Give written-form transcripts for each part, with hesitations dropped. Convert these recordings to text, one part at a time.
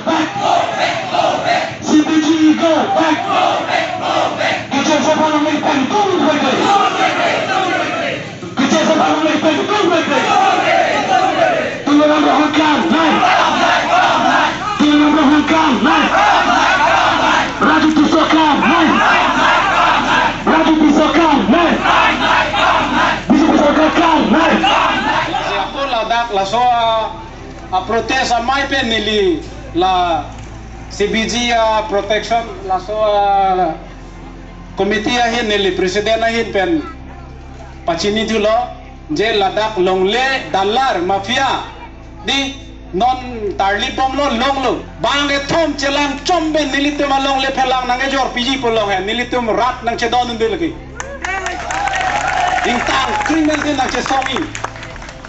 back. CBG go back. Kachesong alongle pen go back. Kachesong alongle pen go back. Tulungan rohkan naik. Tulungan rohkan naik. Raju tusokan naik. Raju tusokan naik. Bisa tusokan naik. Aku ladak laso protes amai pen nili la CBG protection laso committee ahin nili presiden ahin pen pachini thulo je ladak longle dalar mafia di non tarli pomlo longlo bange thom chelang chombe nili tum longle phelang nange jor piji polong he nili tum rat nang Chedonde lagi ingtang criminal din nang Chesongi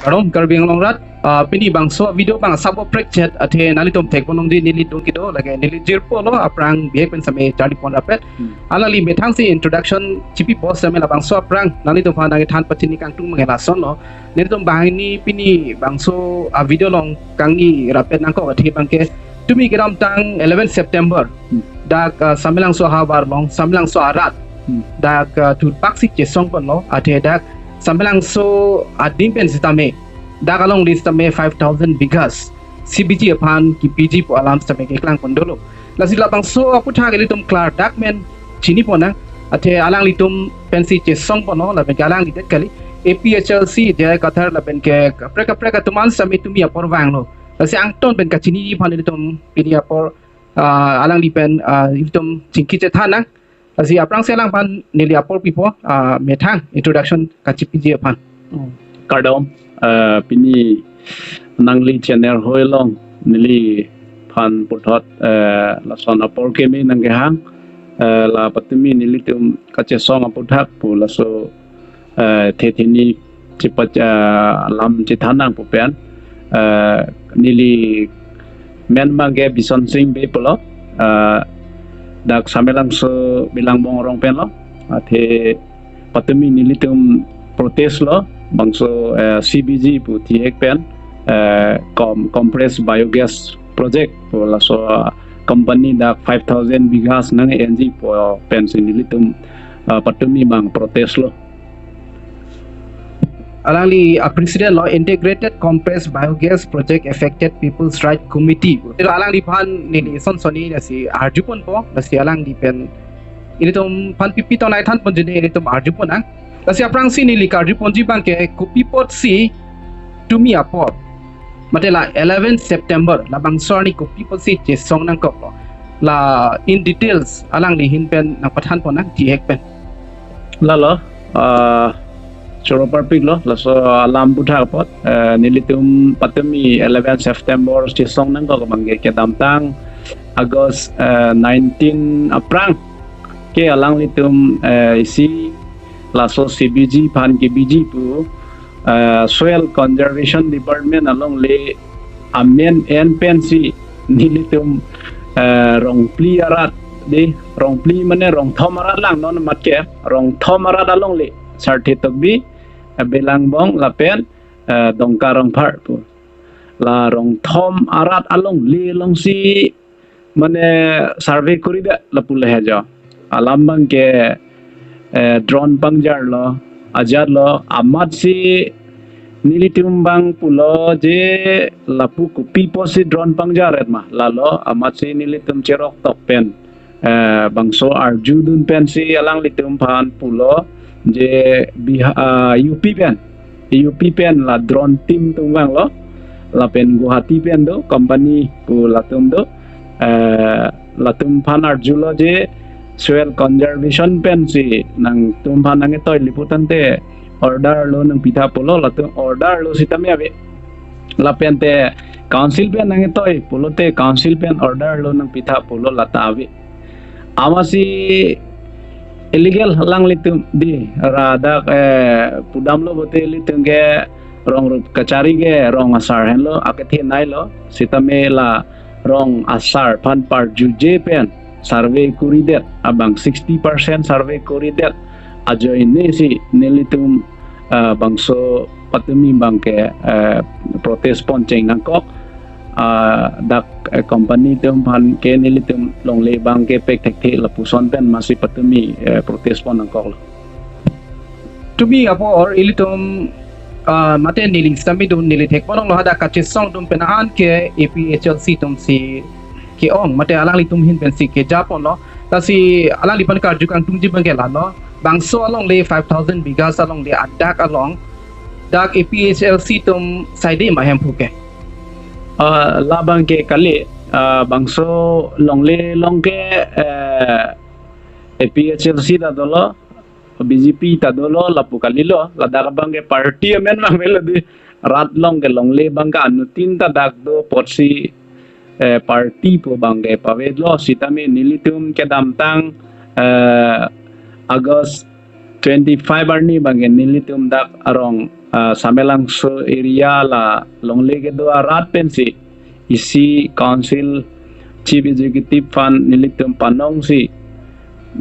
Karom Karbi Rat pini bangso video bang sabo project athe nalitom thek bonong di nili dong kido lage nili jirpo lo aprang bihe pen same chali pon apet alali methang si introduction chipi post same la bangso aprang nalitom phana ge than patini kang tung mangela son lo nilitom bahini pini bangso video long kangi rapet nangko athe bangke tumi geram tang 11 September dak Samelangso habar long Samelangso Arat dak Thurpak si Kachesong pon lo athe dak Samelangso adim pen sitame dakalong list tame 5,000 Bighas CBG Aphan Kipiji po alam sa Keklang pondolo lasi labang so aputhak litum klar dakmen chini pona athe alang litum pensi Chedonde pono laben alang litet kali APHLC jaya kathar laben ke preka tuman sami tumi apor wang lo lasi angton ben kachini phan litum pini apor alang lipen litum chingki Chethan nang lasi aprang selang pan nili apor pipo methang introduction CBG Aphan Kardom pini nangli channel hoilong nili phan puthot la son apor kemi nanggehang la patumi nili tum Kachesong aputhak pu la so thethini chipat lam Chethan nang pupen nili menma ge bison sing be polo dak Samelangso bilang bong rong pen lo athe patumi nili tum protes lo bangso CBG pu tiek pen compressed biogas project po laso company dak 5,000 Bighas nang NG po pen sinili tum patumi bang protes lo alangli president law integrated compressed biogas project affected people's right committee alangli phan ni son soni si arjupon po si alangli pen ini tum phan pipi to nai than pon jene ini tum arjupon ang lasi aprang si ni likar jupon ji bangke kopi pot si tumi apot matela 11 September la bangsoni kopi pot si Chedonde nang ko la in details alangli hin pen nang pathan pon ang ti hek pen lalo Choro parpik lo laso alam buthak pot nilitum patumi 11 September Chedonde nang ko bangge ke damtang August 19 aprang ke alang litum isi laso CBG Aphan Kipiji pu soil conservation department along le amen en pensi nilitum rongpli arat de rongpli mane rong thom arat lang non matke rong thom arat along le sarthi tokbi belang bong lapen dongkarong par pu la rong thom arat along le long si mane survey kurida lapule haja alam bang ke drone pangjar lo ajar lo amat si nilitum bang pulo je lapu kopi posi drone pangjar etma lalo amat si nilitum cerok tok pen bangso arjudun pen si alang litum phan pulo je UP pen la drone team tunggang lo la pen Guwahati pen do company pu latum do latum phan arjulo je soil conservation pen si nang tumphan nang itoy liputan te order lo nang pitha polo latum order lo sitami ave la pen te council pen nang itoy polo te council pen order lo nang pitha polo lata ave amasi illegal lang litum di rada pudam lo bote litum ge rong rup kachari ge rong asar hen lo akethi nai lo sitame la rong asar phan par juje pen survey kuridet abang 60% survey kuridet ajo ini si nilitum bangso patumi bangke protes ponceng nangkok dak company tum phan ke nilitum longle bang ke pek thek the la puson pen masih patumi protest pon angkol tumi apo or ilitum mate niling sami dum nili thek ponong lo hada Kachesong dum penaan ke APHLC tum si ke ong mate alang li tum hin pen si ke japon lo ta si alang li pan kar jukang tum ji bangela lo bangso along le 5000 bighas along le adak along dak APHLC tum side ma hem phuke labang ke kali bangso longle longke APHLC ta dolo BJP ta dolo lapu kali lo ladak bang ke party men mang melodi rat long ke longle bang ka anu tin ta dak do porsi party po bang ke pawed lo sitami nilitum ke damtang August 25 arni bang ke nilitum dak arong Samelangso area la longle ke do arat pensi isi council chief executive fund nilitum panong si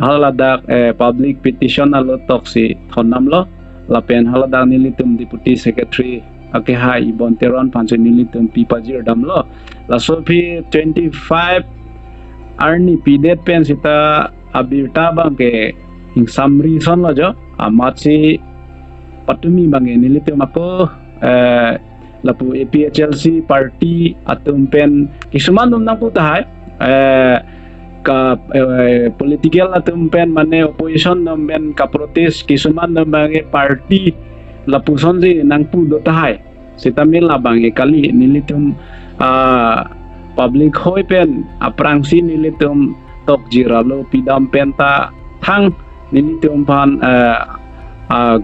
haladak public petition alo tok si thonam lo lapen haladak nilitum deputy secretary akeha ibonteron panse nilitum pipajir dam lo la sofi 25 arni pidet pen sita abirta bang ke ing samri son lo jo amatsi patumi bang nilitum ako lapu APHLC party atum pen kisuman dum nang putah ka political atum pen mane opposition dum pen ka protest kisuman dum bang party lapu son si nang pu do tahai sitamil labang kali nilitum public hoi pen aprang si nilitum tok jiralo pidam penta thang nilitum pan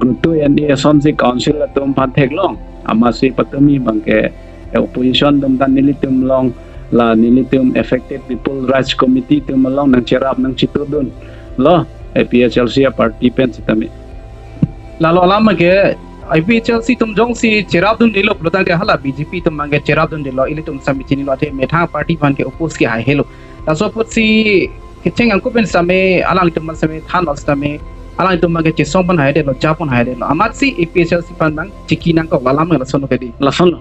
gruto and son si council atum pan theklong amasi patumi bangke opposition dum tan nilitum long la nilitum affected people rights committee tum long nang cerap nang citudun lo APHLC party pen sitami lalu alama ke APHLC tum jong si cerap dun dilo plotang ke hala BJP tum mangge cerap dun dilo ilitum sami chini lo ate methang party ban ke oppose ke hai helo taso put si kicheng angko pen same alang tum same than lo same alang tum mangge Chesong pan hai de lo japon hai de lo amat si APHLC pan bang chiki nang ko lalam la sono kedi lason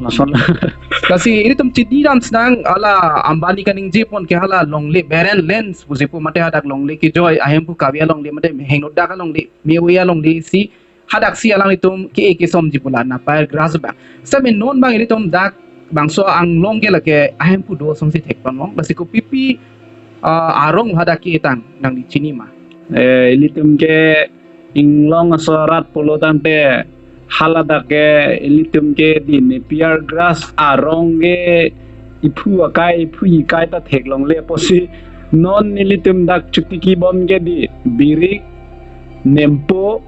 kasi ini tum chidi dan senang ala ambani kaning jepon ke hala longle baren lens buzepu mate hadak longle ki joy ahempu kavia longle mate hengoda ka longle mewia longle si hadak si alang itum ki ke som jipula na pair grass bang sabe non bang ini tum dak bangso ang longe lake ahempu do som si thek panong basi ko pipi arong hadak ki tang nang di chinima ilitum ke inglong asorat polotan te halada ke ilitum ke di nepiar grass arong ge ipu ikai ta theklong le posi non ilitum dak chukti ki bom ge di birik nempo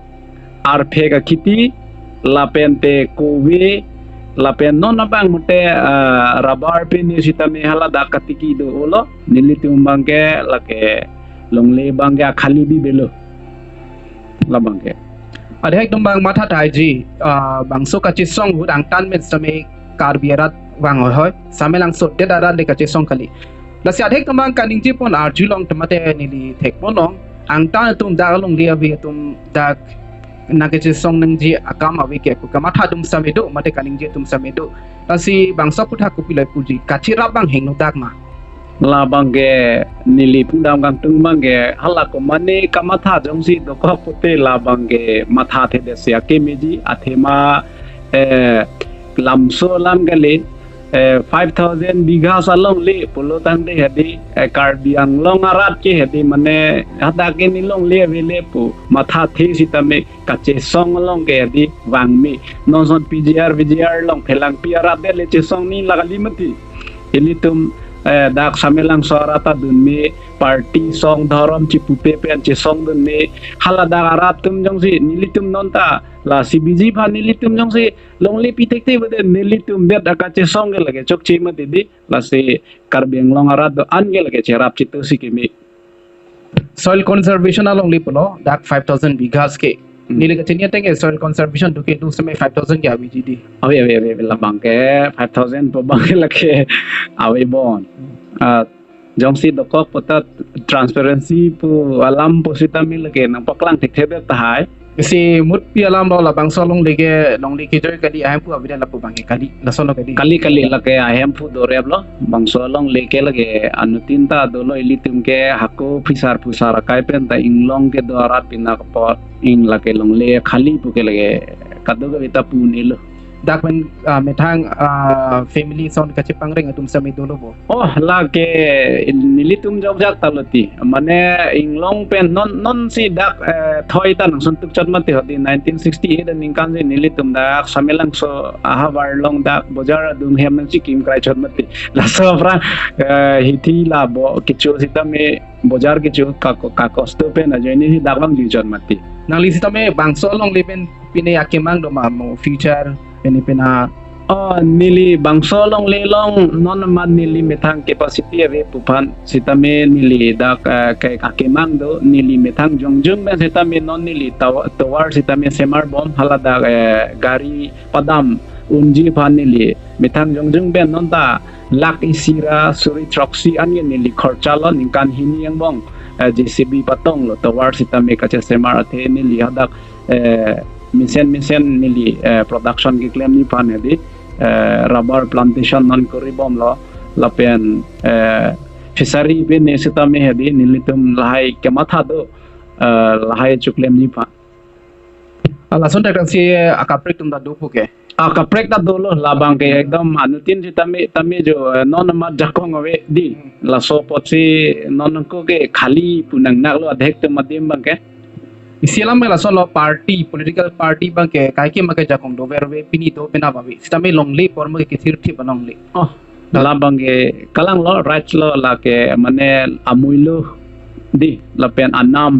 arphega kiti lapente kowe lapen non abang mute rabar pe ni sitame halada katiki do olo nilitum bangke lake longle bangke khali bi belo labangke adhek tumbang matha taiji bangso Kachesong hudang tan met same Karbi Arat wang hoy Samelangso dedara le Kachesong kali lasi adhek tumbang kaning jipon arjulong temate nili thekponong ang tan tum dagalong dia bi tum dak Kachesong nang ji akam awi ke ku kamatha dum samedo mate kaning je tum samedo lasi bangso putha kupilai puji kachira bang hengno dak ma labangge nili pundam kang tung mangge hala ko mane kamatha jongsi do ko pute labangge matha the de sia kemeji athema lamso lam gale 5000 bighas along le polotang de hedi Karbi anglong arat ke hedi mane hada ke nilong le vele pu matha the sitame Kachesong along ke hedi wangmi nonson VGR long phelang piara de le Chesong ni lagali mati ilitum dak Samelangso Arat dunme party song dharam chipupe pen Chesong dunme hala dak arat tum jongsi nilitum nonta la CBG Aphan nilitum jongsi longle pitekte bode nilitum bet Kachesong ge lage chok chima didi la se Karbi long arat do an ge lage cherap chitu sikimi soil conservation along lipulo dak 5000 bighas ke nili kachenia tenge soil conservation duke du same 5000 ke abgd awe labangke 5000 po bangke lake awe bon jongsi doko potat transparency pu alam posita mil ke nang paklang thek thebe tahai si mut pi alam lo la bangso long lege joy kadi ayam pu abida la pu bangi kadi la sono kadi kali lake ayam fu doreb lo bangso long leke lage anutinta dolo ilitum ke hako pusar kai pen ta inglong ke doarat pina pot in lake long le khali pu ke lage kadoga vita punilo dak men metang family son kache pangring atum sami dolo bo oh lake nilitum job jak taloti mane inglong pen non si dak thoi tan suntuk chatmate hodi 1968 ningkan je nilitum dak Samelangso ahawarlong dak bojar dung hem chikim krai chatmate la sobra hithi la bo kichu sitame bojar kichu kakos to pen ajeni daklam ji chatmate nali sitame bangso long lepen pine akemang do ma future penipina nili bangso long lelong non man nili metang capacity ave pupan sitame nili dak kai akemang do nili metang jongjung ben sitame non nili tawar sitame semar bom halada gari padam unji pan nili metang jongjung ben non ta lak isira suri troxy anian nili khorchala ningkan hini yang bong JCB patong lo tawar sitame kache semar athe nili hadak misen nili production ki claim ni pan hedi rubber plantation non koribom lo lapen fishery be ne sitame hedi nilitum lahai kematha do lahai chuklem ni pa ala son tak si akaprik tum da do puke akaprek da do lo labang ke ekdam anutin sitame tame jo non ma jakong ave di la so potsi non ko ke khali punang nak lo adhek te madim bang ke isialam mela solo party political party bangke kai ke make jakong do verwe pini to pena babi sitame longle pormo ke thirthi banongle oh dalam bangke kalang lo right lo la ke mane amuilo di lapen anam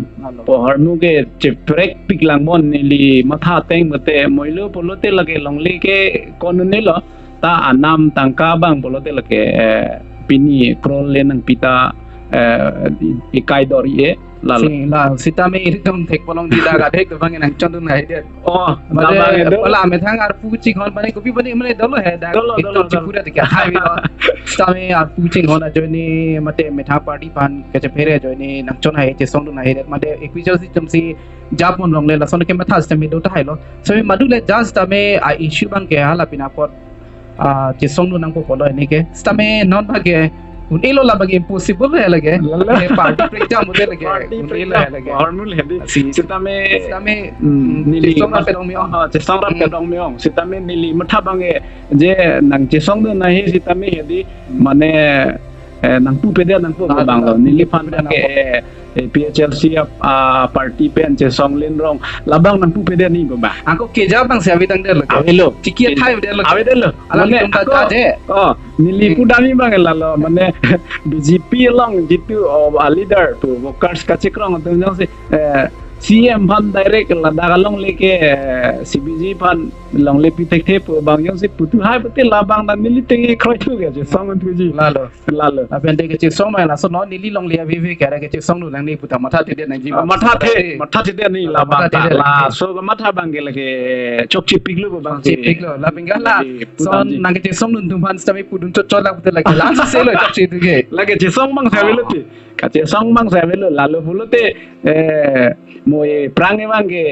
pohornu ke cheprek piklang mon nili matha teng mate moilo polote lage longle ke konune lo ta anam tangka bang polote lage pini krol lenang pita ikai dori la sitame irdom thek polong di daga thek bang nang chondun ngai de oh wala me thang ar puchi khon bane kopi bane mane dolo hai da ekdom chipura de kya hai sitame ar puchi hona joini mate metha party pan ke phere joini nang chon hai che song du nai de mate equation system si japon longle la son ke matha system do ta hai lo so me madule just tame a issue bang ke hala pina pot che song du nang ko polo ni ke sitame non bage unilo la bagi impossible hai lage party prekta mude lage unilo hai lage hormul hedi sitame nili song ra pedong mi chesong ra pedong mi sitame nili matha bange je nang chesong do nahi sitame hedi mane nang pu pede nang pu bang lo nili fan ke PHLC party pen chesong lin rong labang nang pu pede ni ba angko keja bang se avidang der lage avelo tikia thai der lage avedelo ala tum ta je nili pudami bang lalo mane BJP long jitu leader to workers kachekrong tum jang se CM fan direct la dagalong leke CBG fan long le pitek the bang jang se putu hai pate labang dan nili tenge khoi thu ge je song thu ji lalo apen de ke song ma la so no nili long le vi kare ke song lu lang ni puta matha te de nang ji matha the ni labang ta la so matha bang ge lage chok chi piglu bang piglu la binga la so nang ke song nun tum fan stami pudun chot la puta lage la se lo chok chi tu ge lage je song bang savelo ti kache song bang savelo lalo bulote moe prange bange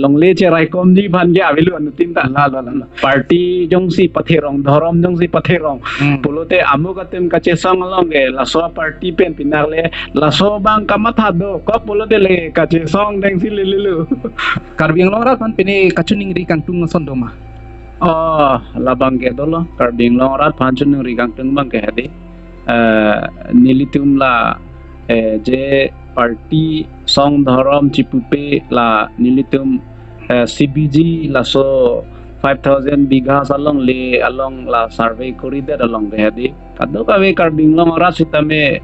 longle che rai kom ni ban ge avelu anutin ta la party jongsi patherong dhorom jongsi patherong pulote amugatem kache song longe laso party pen pinarle laso bang kamatha do ko pulote le kache song deng si lelu Karbi long rat pan pini kachuning ri kang tung son doma labang ge dolo Karbi long rat pan chuning ri kang tung bang ge hadi nilitum la je party song dharam chipupe la nilitum CBG la so 5000 bighas along la survey corridor along the hedi kadu ka we Karbi long ora sitame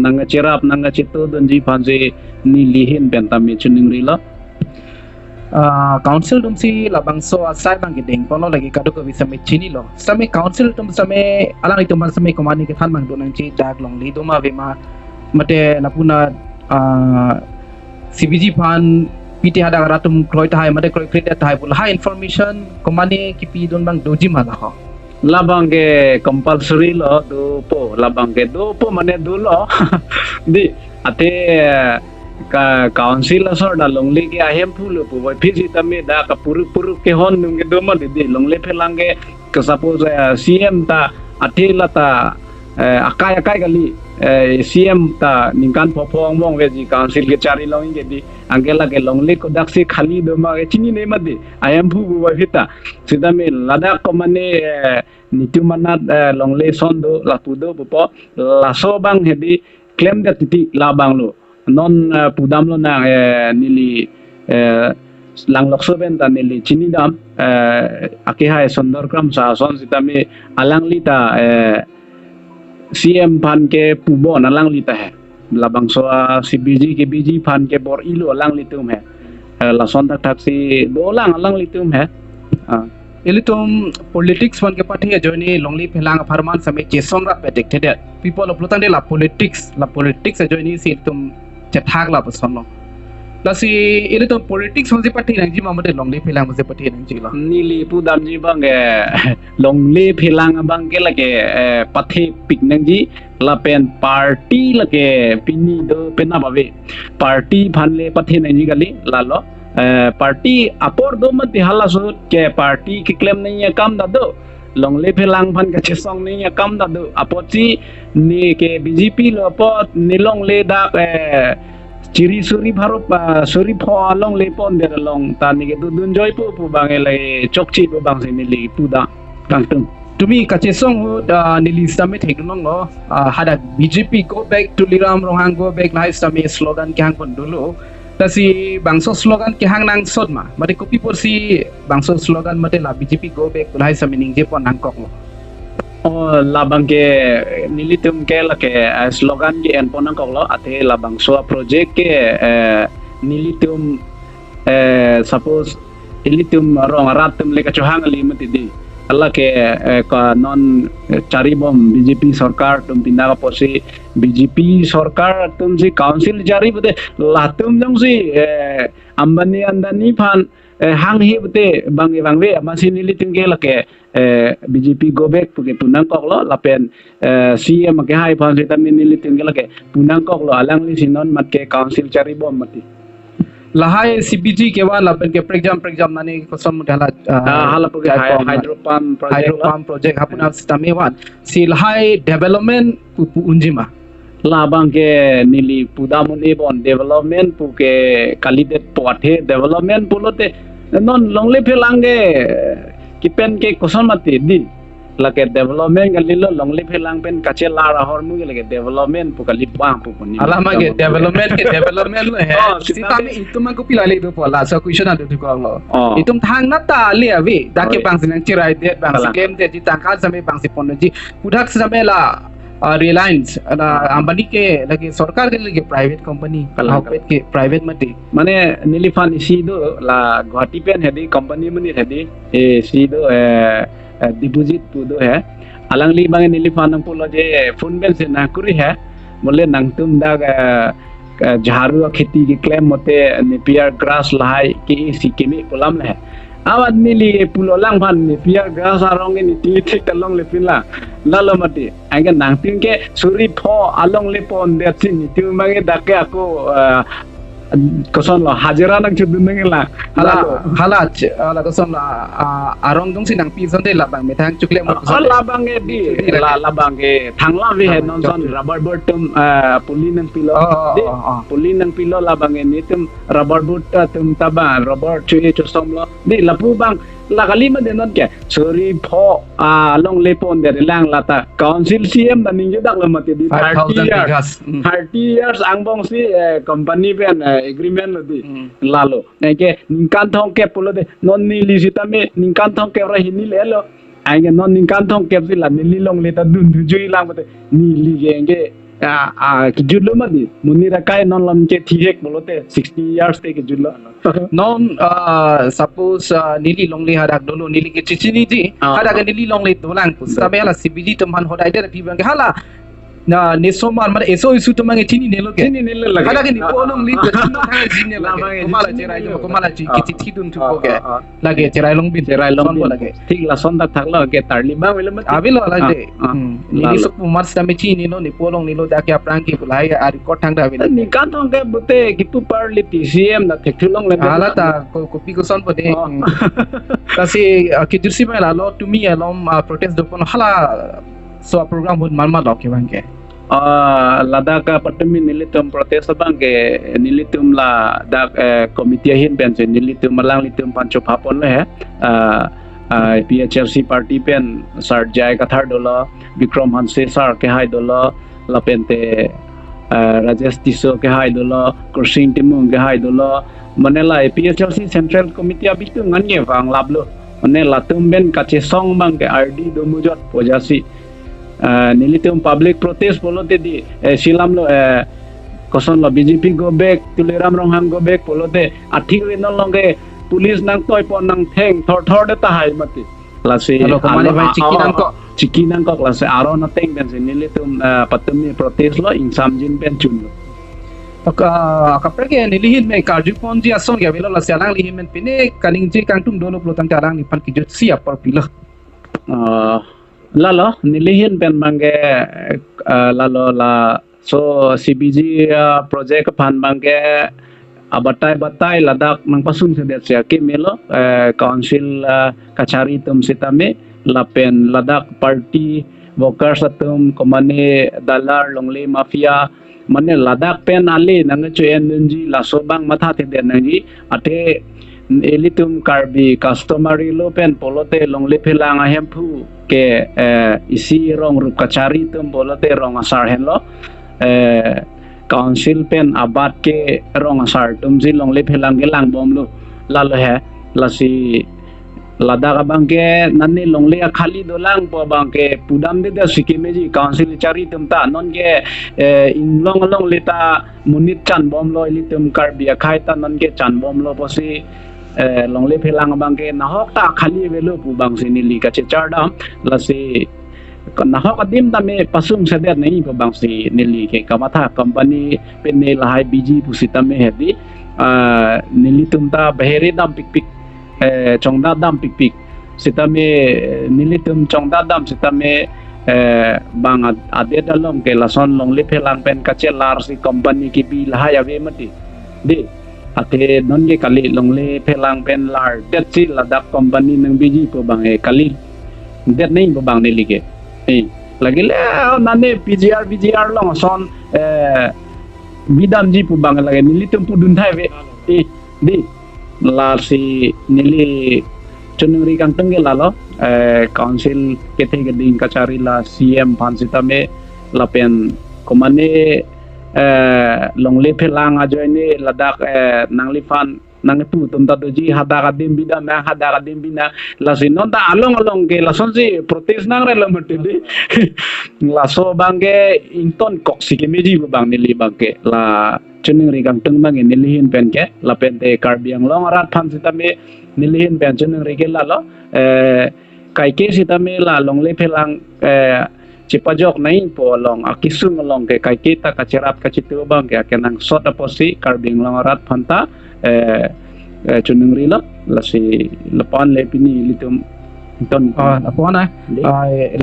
nanga cherap nanga chito donji phanje nilihin bentami chuning rila council tum si labang so asai bang gedeng pono lagi kadu ko bisame chini lo same council tum same alang itum same komani ke than bang donang chi dag long li doma ve ma mate napuna CBG Aphan piti hada ratum kroi thai mate kroi krida thai pula high information komani kipi don bang doji mala ho labang ke compulsory lo do po labang ke do po mane do lo di ate council asor da longle ke ahem phulu pu boy phisi tame da ka puru ke hon nung ke doma de longle phelange ke suppose CM ta athela ta akai kali CM ta ningkan phopong mong veji council ke chari long ke di angela ke longle ko daksi khali doma ke chini ne made ahem phu boy phita sidame ladak ko mane nitu manat longle sondo lapudo popo laso bang hedi claim da titi labang lo non pudam lo na nili langlokso ben ta nili chini dam akihai sondorkram sa son sitame alangli ta CM phan ke pubo alangli ta hai labangso CBG KBG phan ke bor ilo alangli tum hai la son tak tak si do lang alangli tum hai Ilitum politics one ke party joini longli phelang farman same Kachesong ra predicted people of lutan de la politics joini si tum Chethak la pasono la si ilitum politics honsi party nangji mamade longli phelang mose party nangji la nili pudam ji bang longli phelang bang ke lage pathe piknangji la pen party lage pini do pena babe party phanle pathe nangji gali lalo party apor do mat hala so ke party ki claim nahi hai kam da do longle phelang phan Kachesong nahi hai kam da do apochi ni ke BJP lo pot nilong le da ciri suri bharu suri pho long le pon de long ta ni ke dun joy pu bang le chokchi pu bang se ni li pu da kang tung tumi Kachesong nili summit heknong no hada BJP go back to liram rohang go back nice summit slogan kyang pon dulu tasi bangso slogan ke hang nang sod ma mate copy por si bangso slogan mate la BJP go back kulai samining je pon nang kok lo labang ke nilitum ke la ke slogan ke en pon nang kok lo ate la bangso project ke nilitum suppose ilitum rong ratum le ka chohang li mate di Allah ke ka non cari bom BJP sarkar tum pindah ka posi BJP sarkar tum si council jari bute latum jong si ambani andani phan hang hi bute bangwe masih nili tingge la ke BJP go back puke punang kok lo lapen CM ke hai phan si tan nili tingge la ke punang kok lo alang li sinon mat ke council cari bom mati lahai CBG ke wala pen ke program nani kosam dala hala puke hydro pump project hapuna sistame wan si lahai development unjima labang ke nili pudamuni bon development puke kalidet pothe development pulote non longle phelange kipen ke kosomati din lake development galilo longle phelang pen kache la rahor mu lake development pu kali bang pu puni alama ke development lo hai sitame itum ko pilale do pola sa question adu ko lo itum thang na ta le avi dake bang sinang chirai de bang game de jitang kan same bang si ponoji pudak same la Reliance ambani ke lagi sarkar ke lagi private company kalhapet ke private mati mane nilifan isi do la Guwahati pen hedi company mani hedi si do deposit pu do hai alangli bang nilifan nang pulo je phone bill se na kuri hai mole nang tum da jharu kheti ki claim mote nepier grass lahai ki si kemi pulam le awad nili pulo lang phan nepier grass arong ni ti thik talong le pin la lalo mati anga nang tin ke suri pho along le pon de sin tu mage dake ako koson lo hajira nang chudun nang la hala koson la arong dong sinang pizon de labang metang chukle mo labang e di labang e thangla we he non son rubber boot tum puli nang pilo labang e ni tum rubber boot tum taba rubber chui chosom lo di lapu bang la kalima de non ke suri pho long le pon de lang lata council CM da ninge dak lamati di 30 years angbong si company pen agreement lo di lalo ke ningkan thong ke pulo de non ni lisitame ningkan thong ke ra hini le lo ainge non ningkan thong ke si la ni long le ta dun du jui lang mate ni li genge ki jullo madi munira kai non lam ke thihek bolote 60 years te ke jullo non suppose nili longli hadak dulu nili ke chichini ji hadak nili longli dolang sabe ala CBG tumhan hodai de pi bang hala na ni somar mar eso isu to mangi chini nelo ke Chini nelo lagi. kada ke ni polong li to chini thang chini nelo komala cherai jo komala chi kiti thidun thu ke lage cherai long bin Cerai long son lage Tik la son tak thaklo ke tarli bang wala mati. abilo lage ni Lalu. sok mar sami chini nilo ni polong nilo da ke aprang ke bulai ari ko thang da abilo Ni kantong ke bute kipu parli TCM na thekthulong le. ala ta ko kopi ko son pode kasi kidursi mai la lo tumi alom protest do kono hala so program bun malma lo ke bang ke Ladaka patemi nilitum protest bangke nilitum la dak komite hin pen nilitum malang litum pancho papon le PHRC party pen sarjai kathar dola Vikram Hanse sar ke hai dola la pente Rajesh Tiso ke hai dola Kursing Timung ke hai dola manela PHRC central committee abitu nganye wang lablo manela tumben Kachesong bangke RD domujot pojasi nilitum public protest polote di silam lo koson lo BJP go back tuliram rongham go back polote athik no longe police nang toy pon nang theng thor de ta hai mati lase Halo, kemana bang ciki nang kok lase aro na teng ben nilitum patumi protest lo insam jin ben chun kapre ke nilihin me karju pon ji ason ge belo la salang lihin men pine kaning ji kangtum dolo plo tang tarang ni pan ki jot si apar pila lalo nilihin pen bangke lalo la so CBG project Aphan bangke batai ladak nang pasung sedet sia ke melo council kachari tum sitame lapen ladak party workers atum komane dalar longle mafia mane ladak pen ale nang chuen nji la sobang matha te den ngi ate elitum Karbi customary lo pen polote longle phelang ahempu ke isi rong rup kachari tum polote rong asar hen lo council pen abad ke rong asar tum si longle phelang gelang bom lo lalo he lasi lada bangke nani longle khali dolang po bangke pudam de sikimeji council chari tum ta non ke inglong long leta munit chan bom lo elitum Karbi akhai ta non ke chan bom lo posi longle phelang bangke nahok ta khali velo pu bang sini li ka chardam lasi nahok adim ta me pasung sedet nei pu bang si nili ke kamatha company penne lahai biji pusita me hedi nili tumta baheri dam pik pik chongda dam pik pik sita me nili tum chongda dam sita me bang ade dalom ke lason longle phelang pen ka chelar si company ki bi lahai ave mati di ate non ge kali longle phelang pen lar det si ladak company nang biji po bang kali det nei po bang nili ke lagi le nane BGR long son bidam ji po bang lagi nili tum pudun thai ve di lar si nili chunuri kang tengge lalo council kethe geding kachari la CM pansita me lapen komane longle phelang ajoine ladak nanglifan nang tu tumta doji hada kadim bida na hada kadim bina lasinon ta along ke lason si protest nang rela mati laso bangke inton kok sikemeji bang nili bangke la chuning ri kang tung bang nilihin pen ke la pente Karbi ang long arat phan sitame nilihin pen chuning ri ke la lo kai ke sitame la longle phelang cipajok nai po long akisung long ke kai kita kacerap kacitu bang ke kenang sot aposi Karbi ang long arat phanta chunung rila lasi lepan le pini litum ton apona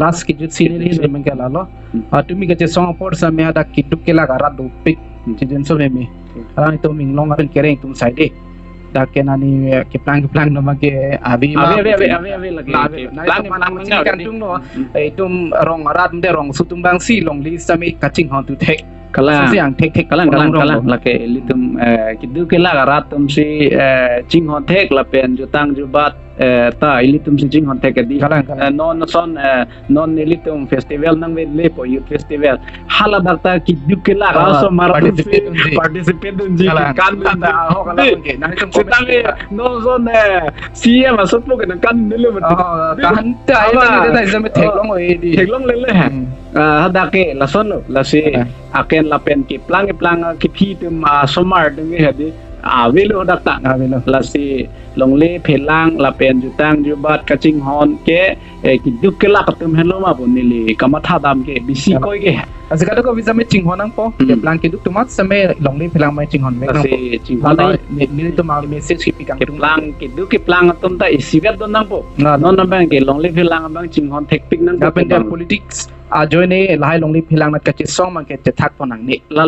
last ki jut sini ni mengkala lo tumi Kachesong por sa me ada kituk kela garat do pik chijen so me ara itu minglong apen kereng tum side da kenani keplang no make abi lagi plan kan tung no itum rong arat de rong sutum bang si long li sami kaching hon tu tek kalang yang tek kalang lake litum kidu kela garat tum si ching hon tek lapen jutang jubat ta ilitum si ching hon tek di non son non ilitum festival nang le po youth festival hala dakta kidu kela raso mar participate unji kan ta ho kala ke na itum sitame non son CM asot po kan kan nilu kan ta ini data exam theklong oi di theklong le hadake lason lasi aken lapen ki plang ki phi tum somar dungi hadi velo dak tak velo la si longle phelang la pen jutang jubat kaching hon ke ki duk ke la katum hello ma bon nili kamatha dam ke bisi koi ke Azkar ko visa me chinghon ang po Keklang ke duk tumat same longle phelang mai chinghon me la si chinghon ni to ma message ki pikang Keklang ke duk ke plang atum ta isigat don nang po non na bang ke longle phelang bang chinghon thek pik nang gapen dia politics a joine lahai longle phelang na Kachesong man ke Chethan to nang ni la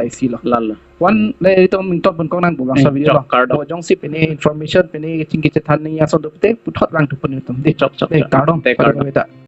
isi lo la one le to min to bun kong nang bugang sa video lo jong sip ini information ini ching ke Chethan ni ya so dopte puthot lang tu pun tum de chok chok te kardom te